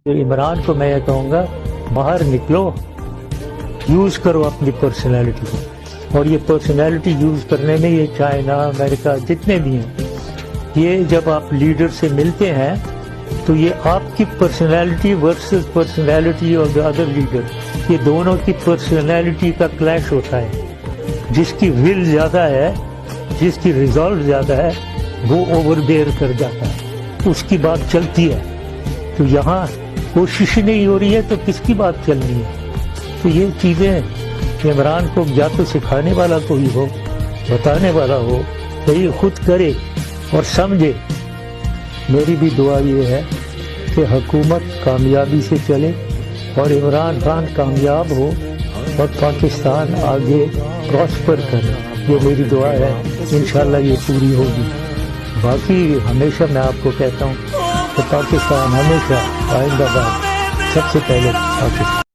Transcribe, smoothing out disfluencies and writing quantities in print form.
تو عمران کو میں یہ کہوں گا باہر نکلو، یوز کرو اپنی پرسنالٹی کو، اور یہ پرسنالٹی یوز کرنے میں یہ چائنا، امریکہ جتنے بھی ہیں، یہ جب آپ لیڈر سے ملتے ہیں تو یہ آپ کی personality versus personality of the other leader, یہ دونوں کی پرسنالٹی کا کلیش ہوتا ہے۔ جس کی ول زیادہ ہے، جس کی ریزالٹ زیادہ ہے، وہ اوور بیئر کر جاتا ہے، اس کی بات چلتی ہے۔ تو یہاں کوشش نہیں ہو رہی ہے تو کس کی بات چلنی ہے؟ تو یہ چیزیں عمران کو یا تو سکھانے والا کوئی ہو، بتانے والا ہو، تو یہ خود کرے اور سمجھے۔ میری بھی دعا یہ ہے کہ حکومت کامیابی سے چلے اور عمران خان کامیاب ہو اور پاکستان آگے پراسپر کرے، یہ میری دعا ہے، انشاءاللہ یہ پوری ہوگی۔ باقی ہمیشہ میں آپ کو کہتا ہوں کہ پاکستان ہمیشہ آئندہ باد سب سے پہلے پاکستان۔